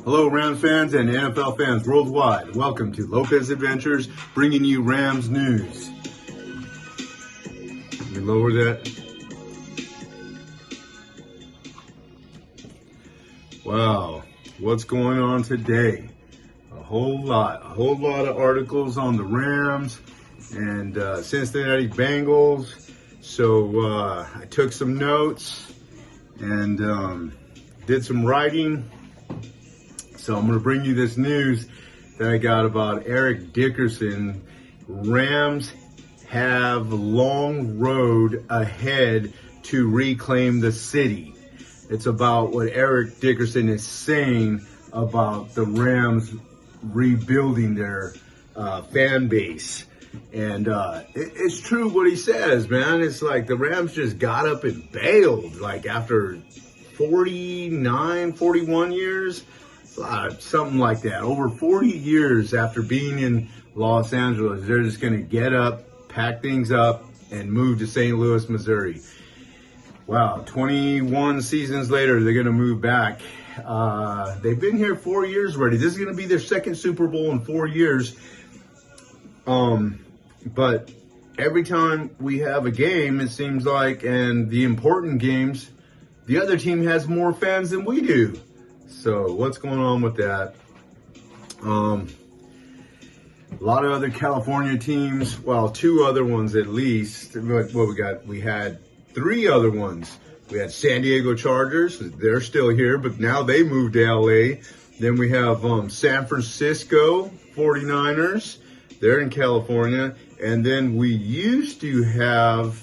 Hello, Rams fans and NFL fans worldwide. Welcome to Lopez Adventures, bringing you Rams news. Let me lower that. Wow, what's going on today? A whole lot of articles on the Rams and Cincinnati Bengals. So I took some notes and did some writing. So I'm going to bring you this news that I got about Eric Dickerson. Rams have a long road ahead to reclaim the city. It's about what Eric Dickerson is saying about the Rams rebuilding their fan base. And it's true what he says, man. It's like the Rams just got up and bailed, like after 41 years. Something like that. Over 40 years after being in Los Angeles, they're just going to get up, pack things up, and move to St. Louis, Missouri. Wow, 21 seasons later, they're going to move back. They've been here 4 years already. This is going to be their second Super Bowl in 4 years. But every time we have a game, it seems like, and the important games, the other team has more fans than we do. So what's going on with that? A lot of other California teams, well, two other ones at least. What we got? We had three other ones. We had San Diego Chargers. They're still here, but now they moved to LA. Then we have San Francisco 49ers. They're in California. And then we used to have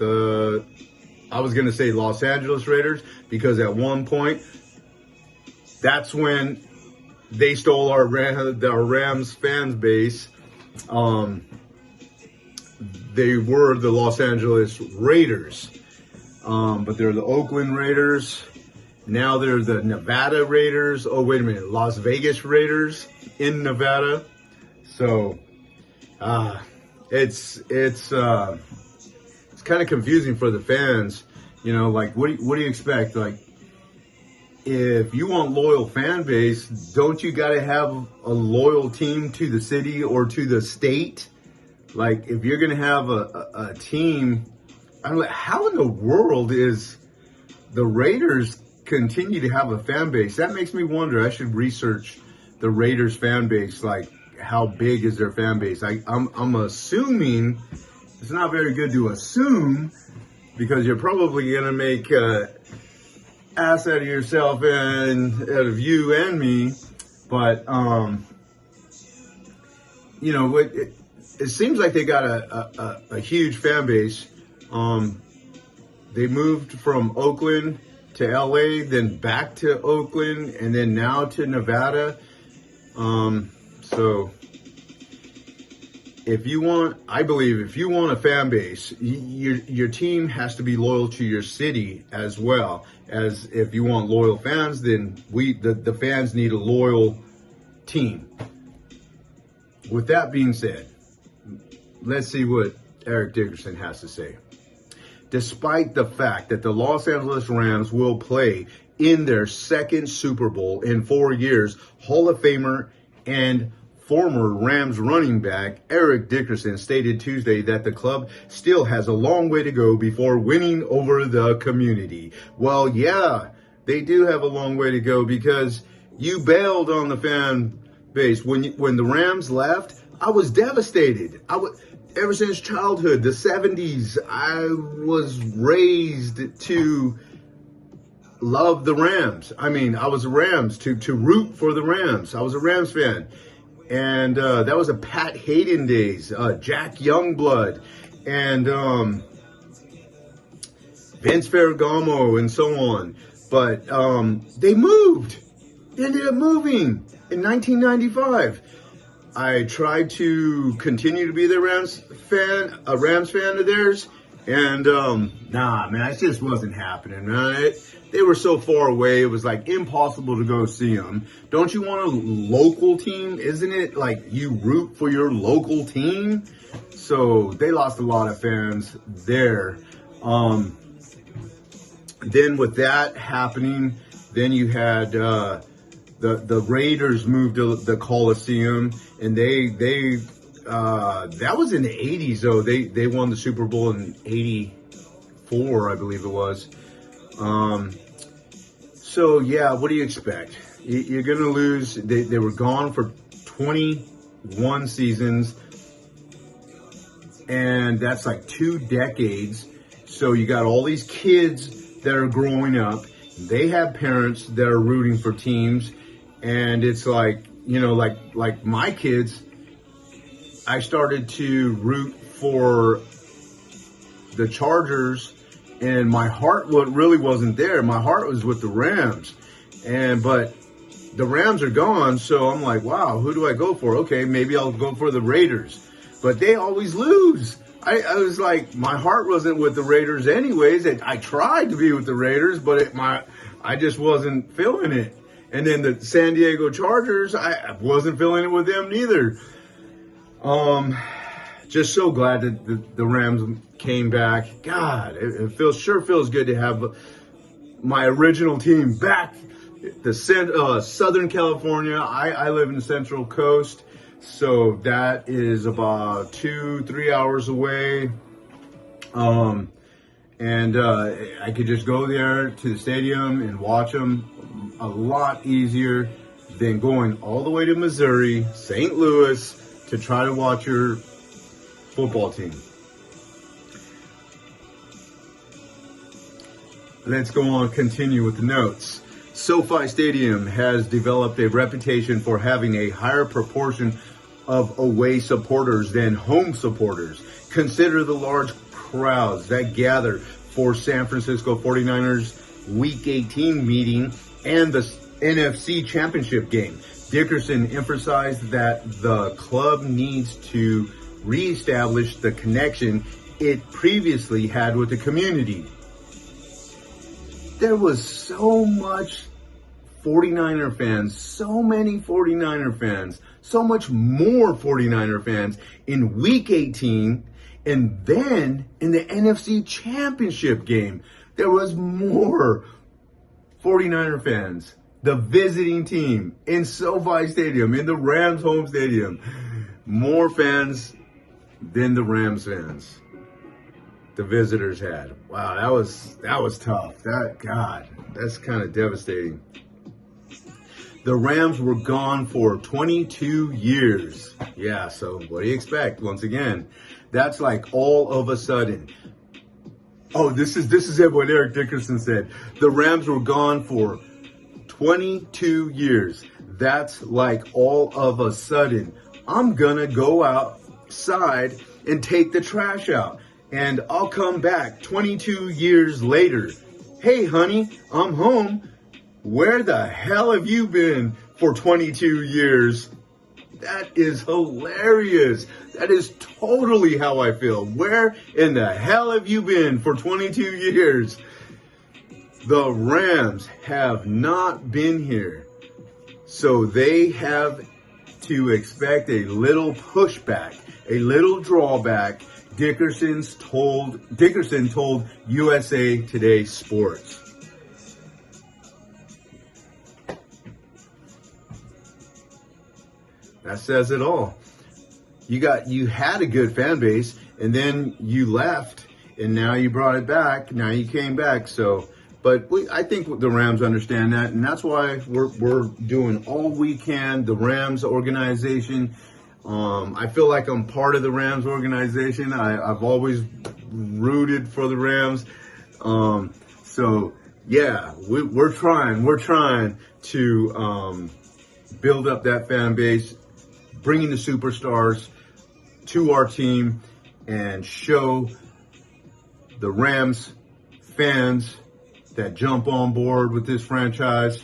I was going to say Los Angeles Raiders, because at one point, that's when they stole our Rams fan base. They were the Los Angeles Raiders, but they're the Oakland Raiders. Now they're the Nevada Raiders. Oh, wait a minute, Las Vegas Raiders in Nevada. So it's kind of confusing for the fans. You know, like what do you expect? Like, if you want loyal fan base, don't you got to have a loyal team to the city or to the state? Like, if you're going to have a team, I'm like, how in the world is the Raiders continue to have a fan base? That makes me wonder. I should research the Raiders fan base. Like, how big is their fan base? I'm assuming it's not very good to assume, because you're probably going to make ass out of yourself and out of you and me. But you know, it seems like they got a huge fan base. They moved from Oakland to LA, then back to Oakland, and then now to Nevada. So I believe if you want a fan base, your team has to be loyal to your city as well. As if you want loyal fans, then the fans need a loyal team. With that being said, let's see what Eric Dickerson has to say. Despite the fact that the Los Angeles Rams will play in their second Super Bowl in 4 years, Hall of Famer and former Rams running back Eric Dickerson stated Tuesday that the club still has a long way to go before winning over the community. Well, yeah, they do have a long way to go, because you bailed on the fan base. When the Rams left, I was devastated. Ever since childhood, the 70s, I was raised to love the Rams. I mean, I was a Rams, to root for the Rams. I was a Rams fan. And that was a Pat Hayden days, Jack Youngblood, and Vince Ferragamo, and so on. But they ended up moving in 1995. I tried to continue to be a Rams fan of theirs, and nah, man, it just wasn't happening, man. They were so far away, it was like impossible to go see them. Don't you want a local team? Isn't it like you root for your local team? So they lost a lot of fans there. Then with that happening, then you had the Raiders moved to the Coliseum, and they that was in the 80s though. They won the Super Bowl in 84, I believe it was. So yeah, what do you expect? You're going to lose. They were gone for 21 seasons, and that's like 2 decades. So you got all these kids that are growing up. They have parents that are rooting for teams, and it's like, you know, like my kids, I started to root for the Chargers, and my heart really wasn't there. My heart was with the Rams, but the Rams are gone, so I'm like, wow, who do I go for? Okay, maybe I'll go for the Raiders, but they always lose. I was like, my heart wasn't with the Raiders anyways. I tried to be with the Raiders, but I just wasn't feeling it. And then the San Diego Chargers, I wasn't feeling it with them neither. Just so glad that the Rams came back. God, it sure feels good to have my original team back. The Southern California. I live in the Central Coast, so that is about 2-3 hours away. And I could just go there to the stadium and watch them. A lot easier than going all the way to Missouri, St. Louis, to try to watch your football team. Let's go on, continue with the notes. SoFi Stadium has developed a reputation for having a higher proportion of away supporters than home supporters. Consider the large crowds that gather for San Francisco 49ers Week 18 meeting and the NFC Championship game. Dickerson emphasized that the club needs to reestablish the connection it previously had with the community. There was so much 49er fans, so many 49er fans, so much more 49er fans in Week 18, and then in the NFC Championship game, there was more 49er fans, the visiting team in SoFi Stadium, in the Rams home stadium. More fans than the Rams fans the visitors had. Wow, that was tough. That's kind of devastating. The Rams were gone for 22 years. Yeah, so what do you expect? Once again, that's like all of a sudden. Oh, this is what Eric Dickerson said. The Rams were gone for 22 years. That's like all of a sudden. I'm gonna go outside and take the trash out, and I'll come back 22 years later. Hey, honey, I'm home. Where the hell have you been for 22 years? That is hilarious. That is totally how I feel. Where in the hell have you been for 22 years? The Rams have not been here. So they have to expect a little pushback, a little drawback. Dickerson told USA Today Sports. That says it all. You had a good fan base, and then you left, and now you brought it back. Now you came back. I think the Rams understand that, and that's why we're doing all we can. The Rams organization. I feel like I'm part of the Rams organization. I've always rooted for the Rams. So yeah, we're trying to build up that fan base, bringing the superstars to our team, and show the Rams fans that jump on board with this franchise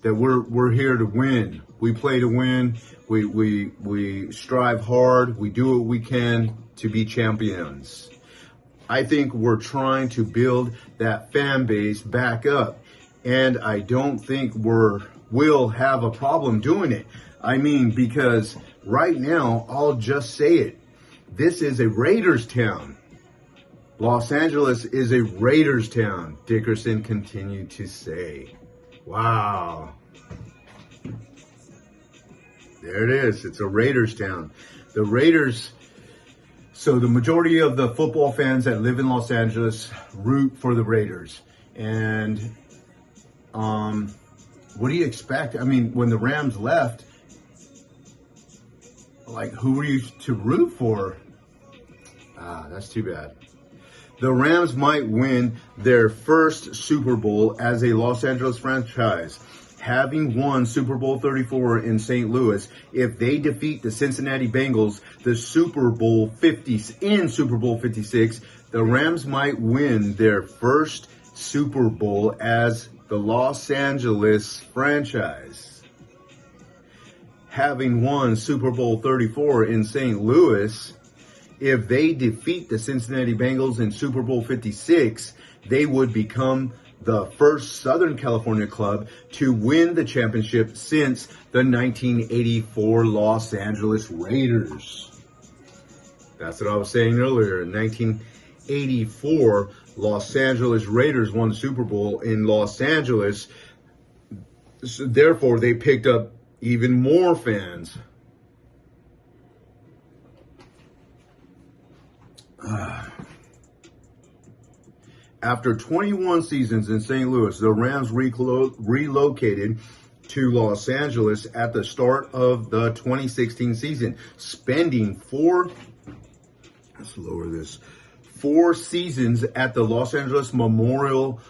that we're here to win. We play to win. We strive hard. We do what we can to be champions. I think we're trying to build that fan base back up, and I don't think we'll have a problem doing it. I mean, because right now, I'll just say it. This is a Raiders town. Los Angeles is a Raiders town, Dickerson continued to say. Wow. There it is. It's a Raiders town. The Raiders. So the majority of the football fans that live in Los Angeles root for the Raiders. And what do you expect? I mean, when the Rams left, like, who were you to root for? That's too bad. The Rams might win their first Super Bowl as a Los Angeles franchise, having won Super Bowl 34 in St. Louis. If they defeat the Cincinnati Bengals, the Super Bowl 56, the Rams might win their first Super Bowl as the Los Angeles franchise. Having won Super Bowl 34 in St. Louis, if they defeat the Cincinnati Bengals in Super Bowl 56, they would become the first Southern California club to win the championship since the 1984 Los Angeles Raiders. That's what I was saying earlier. In 1984, Los Angeles Raiders won the Super Bowl in Los Angeles. So therefore, they picked up even more fans. After 21 seasons in St. Louis, the Rams relocated to Los Angeles at the start of the 2016 season, spending four seasons at the Los Angeles Memorial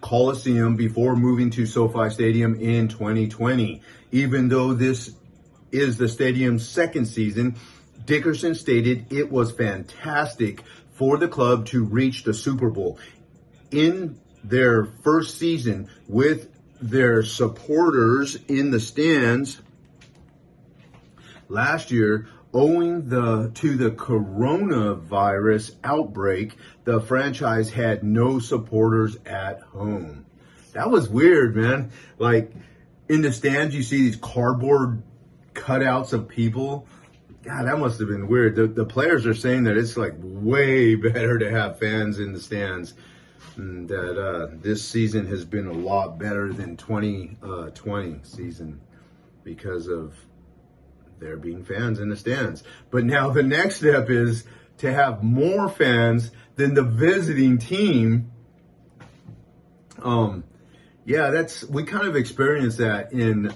Coliseum before moving to SoFi Stadium in 2020. Even though this is the stadium's second season, Dickerson stated it was fantastic for the club to reach the Super Bowl. In their first season with their supporters in the stands last year, owing to the coronavirus outbreak, the franchise had no supporters at home. That was weird, man. Like, in the stands, you see these cardboard cutouts of people. God, that must have been weird. The players are saying that it's like way better to have fans in the stands. And that this season has been a lot better than 2020 season because of there being fans in the stands. But now the next step is to have more fans than the visiting team. We kind of experienced that in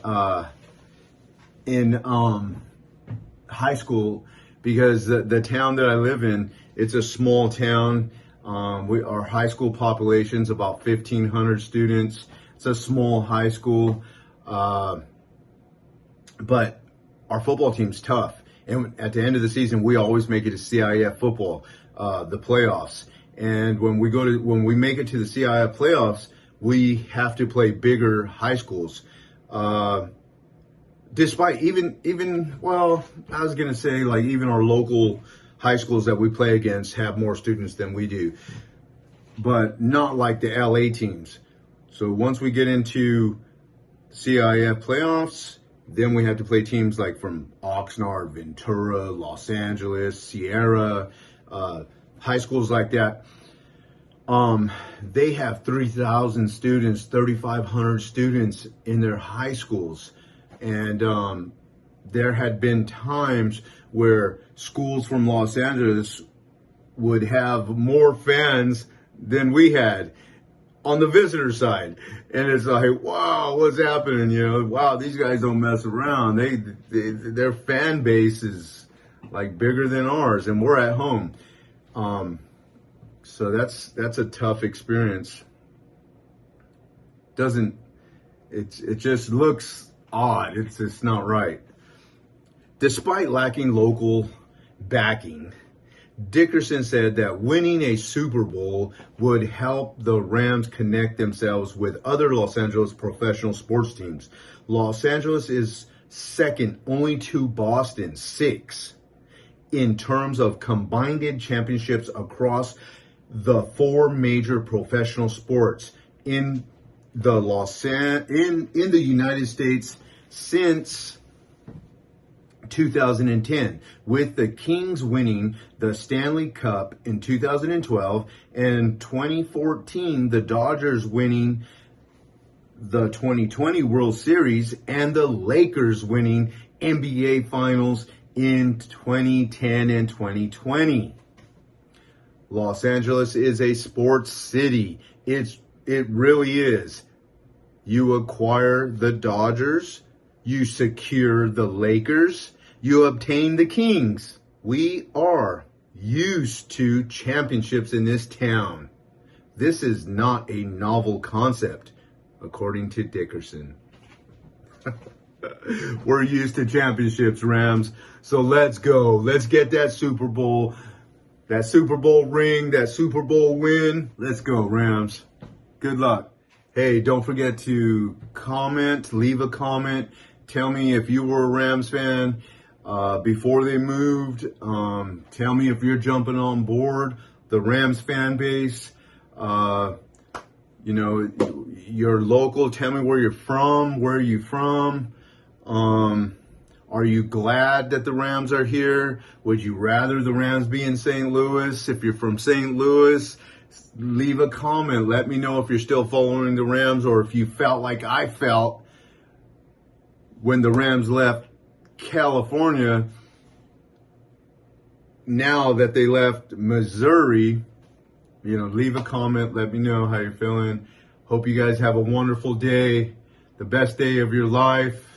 high school, because the town that I live in, it's a small town. Our high school population's about 1,500 students. It's a small high school, but our football team's tough. And at the end of the season, we always make it to CIF football, the playoffs. And when we make it to the CIF playoffs, we have to play bigger high schools. Despite even I was gonna say, like, even our local high schools that we play against have more students than we do, but not like the LA teams. So once we get into CIF playoffs, then we have to play teams like from Oxnard, Ventura, Los Angeles, Sierra, high schools like that. They have 3,000 students, 3,500 students in their high schools. And there had been times where schools from Los Angeles would have more fans than we had on the visitor side. And it's like, wow, what's happening? You know, wow, these guys don't mess around. Their fan base is like bigger than ours, and we're at home. So that's a tough experience. It just looks odd. It's not right. Despite lacking local backing, Dickerson said that winning a Super Bowl would help the Rams connect themselves with other Los Angeles professional sports teams. Los Angeles is second only to Boston, 6, in terms of combined championships across the 4 major professional sports in the in the United States since 2010, with the Kings winning the Stanley Cup in 2012, and 2014 the Dodgers winning the 2020 World Series and the Lakers winning NBA Finals in 2010 and 2020. Los Angeles is a sports city. It really is. You acquire the Dodgers, you secure the Lakers, you obtain the Kings. We are used to championships in this town. This is not a novel concept, according to Dickerson. We're used to championships, Rams. So let's go. Let's get that Super Bowl ring, that Super Bowl win. Let's go, Rams. Good luck. Hey, don't forget to comment, leave a comment. Tell me if you were a Rams fan before they moved. Tell me if you're jumping on board the Rams fan base. You're local. Tell me where you're from. Where are you from? Are you glad that the Rams are here? Would you rather the Rams be in St. Louis? If you're from St. Louis, leave a comment. Let me know if you're still following the Rams or if you felt like I felt when the Rams left California. Now that they left Missouri, leave a comment. Let me know how you're feeling. Hope you guys have a wonderful day. The best day of your life.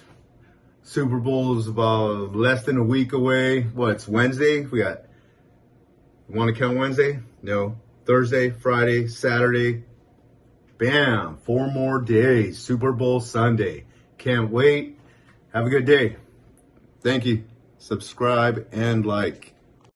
Super Bowl is about less than a week away. It's Wednesday? You want to count Wednesday? No. Thursday, Friday, Saturday. Bam. 4 more days. Super Bowl Sunday. Can't wait. Have a good day. Thank you. Subscribe and like.